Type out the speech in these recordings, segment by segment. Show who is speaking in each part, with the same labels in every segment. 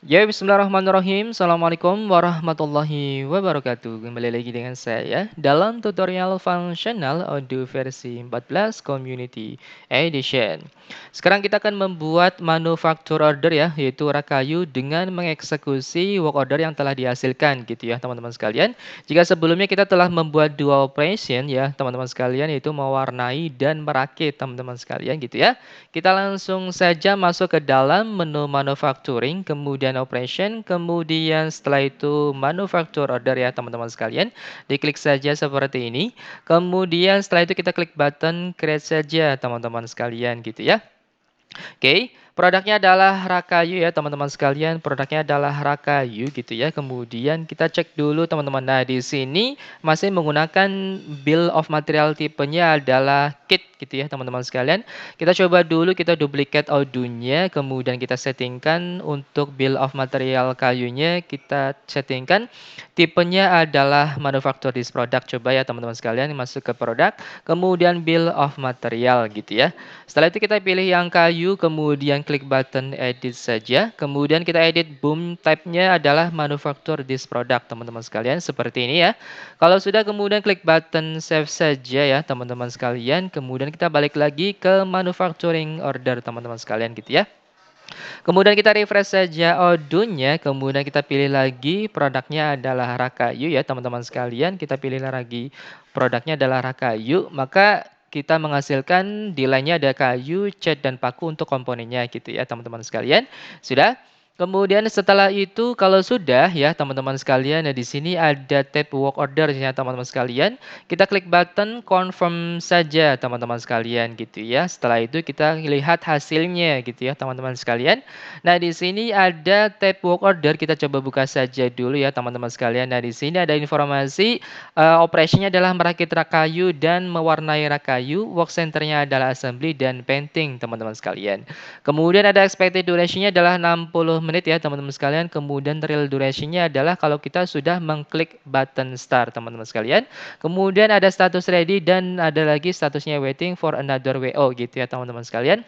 Speaker 1: Ya, bismillahirrahmanirrahim. Assalamualaikum warahmatullahi wabarakatuh. Kembali lagi dengan saya dalam tutorial functional audio versi 14 Community Edition. Sekarang kita akan membuat manufacture order ya, yaitu rakayu dengan mengeksekusi work order yang telah dihasilkan gitu ya, teman-teman sekalian. Jika sebelumnya kita telah membuat dua operation ya, teman-teman sekalian, yaitu mewarnai dan merakit, teman-teman sekalian gitu ya. Kita langsung saja masuk ke dalam menu manufacturing, kemudian operation, kemudian setelah itu manufacture order ya teman-teman sekalian. Diklik saja seperti ini. Kemudian setelah itu kita klik button create saja teman-teman sekalian gitu ya. Oke, produknya adalah Rakayu ya teman-teman sekalian. Produknya adalah Rakayu gitu ya. Kemudian kita cek dulu teman-teman. Nah, di sini masih menggunakan bill of material tipenya adalah kit gitu ya teman-teman sekalian. Kita coba dulu kita duplicate audionya, kemudian kita settingkan untuk bill of material kayunya, kita settingkan tipenya adalah manufacture this product. Coba ya teman-teman sekalian masuk ke produk, kemudian bill of material gitu ya. Setelah itu kita pilih yang kayu, kemudian klik button edit saja. Kemudian kita edit boom type-nya adalah manufacture this product, teman-teman sekalian. Seperti ini ya. Kalau sudah kemudian klik button save saja ya, teman-teman sekalian. Kemudian kita balik lagi ke manufacturing order, teman-teman sekalian gitu ya. Kemudian kita refresh saja audionya, kemudian kita pilih lagi produknya adalah Rakayu ya, teman-teman sekalian. Kita pilih lagi produknya adalah Rakayu, maka kita menghasilkan delay-nya ada kayu, cat, dan paku untuk komponennya gitu ya teman-teman sekalian. Sudah? Kemudian setelah itu kalau sudah ya teman-teman sekalian, nah di sini ada tab work order ya teman-teman sekalian. Kita klik button confirm saja teman-teman sekalian gitu ya. Setelah itu kita lihat hasilnya gitu ya teman-teman sekalian. Nah, di sini ada tab work order, kita coba buka saja dulu ya teman-teman sekalian. Nah, di sini ada informasi operasinya adalah merakit rakayu dan mewarnai rakayu. Work center-nya adalah assembly dan painting teman-teman sekalian. Kemudian ada expected duration-nya adalah 60 menit ya teman-teman sekalian. Kemudian real duration-nya adalah kalau kita sudah mengklik button start teman-teman sekalian. Kemudian ada status ready dan ada lagi statusnya waiting for another WO gitu ya teman-teman sekalian.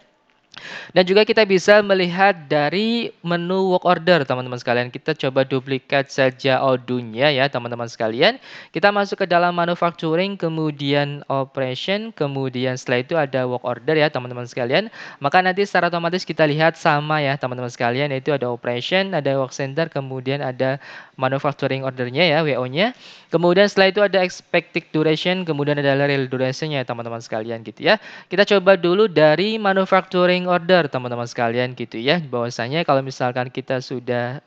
Speaker 1: Dan juga kita bisa melihat dari menu work order teman-teman sekalian. Kita coba duplikat saja audionya ya teman-teman sekalian. Kita masuk ke dalam manufacturing, kemudian operation, kemudian setelah itu ada work order ya teman-teman sekalian. Maka nanti secara otomatis kita lihat sama ya teman-teman sekalian, yaitu ada operation, ada work center, kemudian ada manufacturing ordernya ya WO-nya. Kemudian setelah itu ada expected duration, kemudian ada real duration-nya teman-teman sekalian gitu ya. Kita coba dulu dari manufacturing order teman-teman sekalian gitu ya. Bahwasanya kalau misalkan kita sudah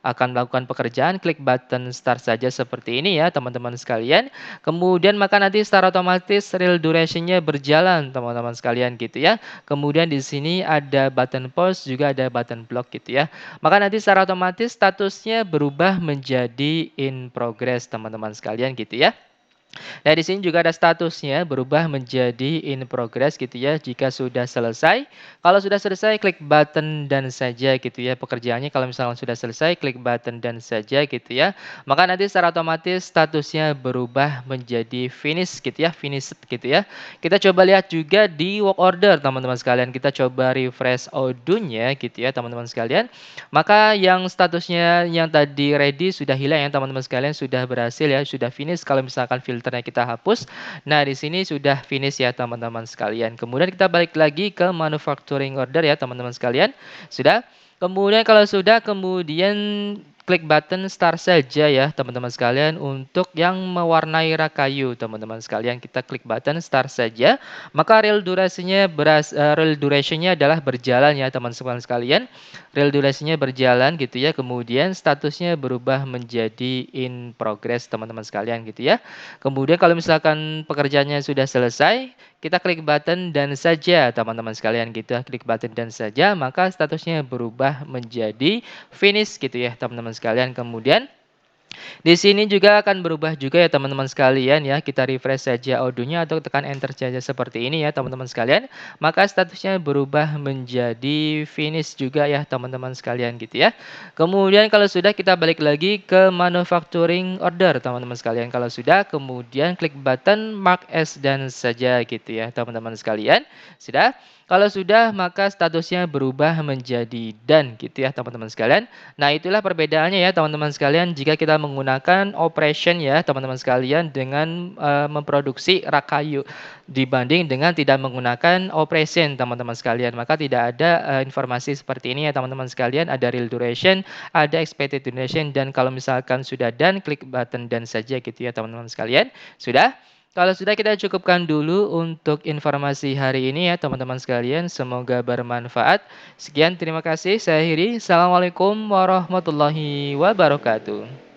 Speaker 1: akan melakukan pekerjaan, klik button start saja seperti ini ya teman-teman sekalian. Kemudian maka nanti secara otomatis real duration-nya berjalan teman-teman sekalian gitu ya. Kemudian di sini ada button pause, juga ada button block gitu ya. Maka nanti secara otomatis statusnya berubah menjadi in progress teman-teman sekalian gitu ya. Nah, di sini juga ada statusnya berubah menjadi in progress gitu ya jika sudah selesai. Kalau sudah selesai klik button dan saja gitu ya pekerjaannya. Kalau misalnya sudah selesai klik button dan saja gitu ya. Maka nanti secara otomatis statusnya berubah menjadi finish gitu ya, finished gitu ya. Kita coba lihat juga di work order teman-teman sekalian. Kita coba refresh audionya gitu ya teman-teman sekalian. Maka yang statusnya yang tadi ready sudah hilang ya teman-teman sekalian, sudah berhasil ya, sudah finish kalau misalkan filternya kita hapus. Nah, di sini sudah finish ya teman-teman sekalian. Kemudian kita balik lagi ke manufacturing order ya teman-teman sekalian. Sudah? Kemudian kalau sudah, kemudian klik button start saja ya teman-teman sekalian untuk yang mewarnai rakayu teman-teman sekalian. Kita klik button start saja. Maka real duration-nya adalah berjalan ya teman-teman sekalian. Real durasinya berjalan gitu ya. Kemudian statusnya berubah menjadi in progress teman-teman sekalian gitu ya. Kemudian kalau misalkan pekerjaannya sudah selesai, kita klik button dan saja teman-teman sekalian gitu ya. Klik button dan saja, maka statusnya berubah menjadi finish gitu ya teman-teman sekalian. Kemudian di sini juga akan berubah juga ya teman-teman sekalian ya. Kita refresh saja audionya atau tekan enter saja seperti ini ya teman-teman sekalian. Maka statusnya berubah menjadi finish juga ya teman-teman sekalian gitu ya. Kemudian kalau sudah kita balik lagi ke manufacturing order teman-teman sekalian. Kalau sudah kemudian klik button mark as dan saja gitu ya teman-teman sekalian. Sudah? Kalau sudah, maka statusnya berubah menjadi done gitu ya teman-teman sekalian. Nah, itulah perbedaannya ya teman-teman sekalian jika kita menggunakan operation ya teman-teman sekalian dengan memproduksi Rakayu dibanding dengan tidak menggunakan operation teman-teman sekalian. Maka tidak ada informasi seperti ini ya teman-teman sekalian. Ada real duration, ada expected duration, dan kalau misalkan sudah done, klik button done saja gitu ya teman-teman sekalian. Sudah? Kalau sudah, kita cukupkan dulu untuk informasi hari ini ya teman-teman sekalian. Semoga bermanfaat. Sekian, terima kasih. Saya akhiri. Assalamualaikum warahmatullahi wabarakatuh.